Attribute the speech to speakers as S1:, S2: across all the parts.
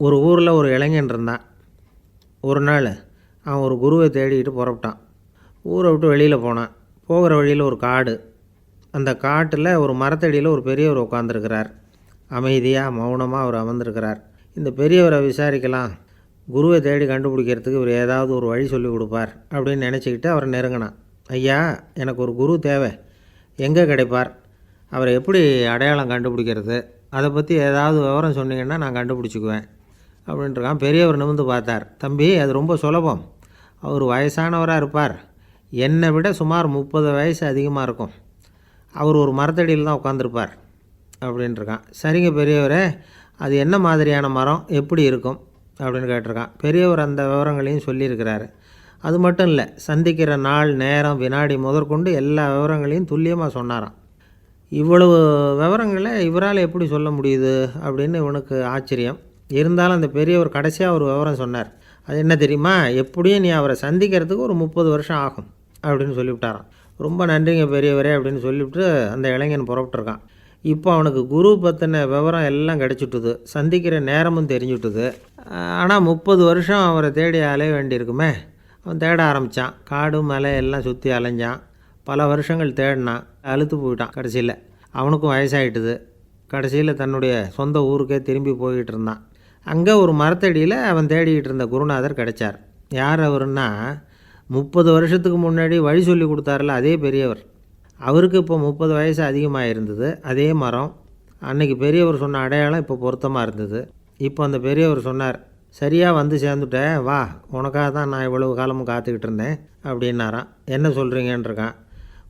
S1: ஒரு ஊரில் ஒரு இளைஞன் இருந்தான். ஒரு நாள் அவன் ஒரு குருவை தேடிக்கிட்டு புறப்பட்டான். ஊரை விட்டு வெளியில் போனான். போகிற வழியில் ஒரு காடு. அந்த காட்டில் ஒரு மரத்தடியில் ஒரு பெரியவர் உட்காந்துருக்கிறார். அமைதியாக மௌனமாக அவர் அமர்ந்திருக்கிறார். இந்த பெரியவரை விசாரிக்கலாம், குருவை தேடி கண்டுபிடிக்கிறதுக்கு இவர் ஏதாவது ஒரு வழி சொல்லி கொடுப்பார் அப்படின்னு நினச்சிக்கிட்டு அவரை நெருங்கினான். ஐயா, எனக்கு ஒரு குரு தேவை, எங்கே கிடைப்பார், அவரை எப்படி அடையாளம் கண்டுபிடிக்கிறது, அதை பற்றி ஏதாவது விவரம் சொன்னீங்கன்னா நான் கண்டுபிடிச்சிக்குவேன் அப்படின்ட்டுருக்கான். பெரியவர் நிமிர்ந்து பார்த்தார். தம்பி, அது ரொம்ப சுலபம். அவர் வயசானவராக இருப்பார், என்னை விட சுமார் 30 வயசு அதிகமாக இருக்கும். அவர் ஒரு மரத்தடியில் தான் உட்காந்துருப்பார் அப்படின்ட்டுருக்கான். சரிங்க பெரியவரே, அது என்ன மாதிரியான மரம், எப்படி இருக்கும் அப்படின்னு கேட்டிருக்கான். பெரியவர் அந்த விவரங்களையும் சொல்லியிருக்கிறாரு. அது மட்டும் இல்லை, சந்திக்கிற நாள், நேரம், வினாடி முதற்கொண்டு எல்லா விவரங்களையும் துல்லியமாக சொன்னாராம். இவ்வளவு விவரங்களை இவரால் எப்படி சொல்ல முடியுது அப்படின்னு இவனுக்கு ஆச்சரியம். இருந்தாலும் அந்த பெரியவர் கடைசியாக ஒரு விவரம் சொன்னார். அது என்ன தெரியுமா, எப்படியும் நீ அவரை சந்திக்கிறதுக்கு ஒரு 30 வருஷம் ஆகும் அப்படின்னு சொல்லிவிட்டாராம். ரொம்ப நன்றிங்க பெரியவரே அப்படின்னு சொல்லிவிட்டு அந்த இளைஞன் புறப்பட்டுருக்கான். இப்போ அவனுக்கு குரு பற்றின விவரம் எல்லாம் கிடச்சிட்டுது, சந்திக்கிற நேரமும் தெரிஞ்சுட்டுது. ஆனால் 30 வருஷம் அவரை தேடி அலைய வேண்டியிருக்குமே. அவன் தேட ஆரம்பித்தான். காடு மலை எல்லாம் சுற்றி அலைஞ்சான். பல வருஷங்கள் தேடினான். அழுத்து போயிட்டான். கடைசியில் அவனுக்கும் வயசாகிட்டுது. கடைசியில் தன்னுடைய சொந்த ஊருக்கே திரும்பி போய்கிட்டு இருந்தான். அங்கே ஒரு மரத்தடியில் அவன் தேடிக்கிட்டு இருந்த குருநாதர் கிடைச்சார். யார் அவருன்னா, 30 வருஷத்துக்கு முன்னாடி வழி சொல்லி கொடுத்தாரில்ல அதே பெரியவர். அவருக்கு இப்போ 30 வயசு அதிகமாக இருந்தது. அதே மரம். அன்னைக்கு பெரியவர் சொன்ன அடையாளம் இப்போ பொருத்தமாக இருந்தது. இப்போ அந்த பெரியவர் சொன்னார், சரியாக வந்து சேர்ந்துட்டேன், வா, உனக்காக தான் நான் இவ்வளவு காலமும் காத்துக்கிட்டு இருந்தேன் அப்படின்னாரான். என்ன சொல்கிறீங்கன்றிருக்கான்.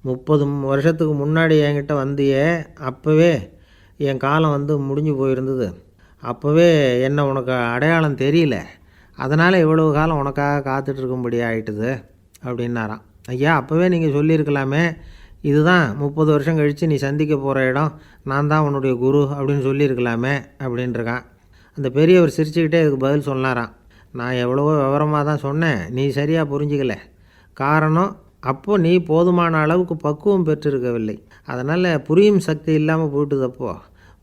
S1: 30 வருஷத்துக்கு முன்னாடி என்கிட்ட வந்தியே, அப்போவே என் காலம் வந்து முடிஞ்சு போயிருந்தது. அப்போவே என்ன உனக்கு அடையாளம் தெரியல, அதனால் இவ்வளவு காலம் உனக்காக காத்துட்ருக்கும்படி ஆகிட்டுது அப்படின்னாரான். ஐயா, அப்போவே நீங்கள் சொல்லியிருக்கலாமே, இதுதான் 30 வருஷம் கழித்து நீ சந்திக்க போகிற இடம், நான் தான் உன்னுடைய குரு அப்படின்னு சொல்லியிருக்கலாமே அப்படின்ட்டுருக்கான். அந்த பெரியவர் சிரிச்சுக்கிட்டே இதுக்கு பதில் சொன்னாராம். நான் எவ்வளவோ விவரமாக தான் சொன்னேன், நீ சரியாக புரிஞ்சிக்கல. காரணம், அப்போது நீ போதுமான அளவுக்கு பக்குவம் பெற்றிருக்கவில்லை. அதனால் புரியும் சக்தி இல்லாமல் போயிட்டுதப்போ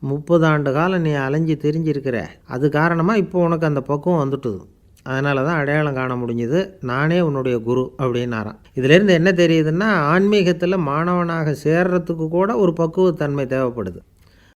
S1: 30 ஆண்டு காலம் நீ அலைஞ்சி தெரிஞ்சிருக்கிற. அது காரணமாக இப்போ உனக்கு அந்த பக்குவம் வந்துட்டுது. அதனால தான் அடையாளம் காண முடிஞ்சுது, நானே உன்னுடைய குரு அப்படின்னாராம். இதிலேருந்து என்ன தெரியுதுன்னா, ஆன்மீகத்தில் மாணவனாக சேர்றதுக்கு கூட ஒரு பக்குவத்தன்மை தேவைப்படுது.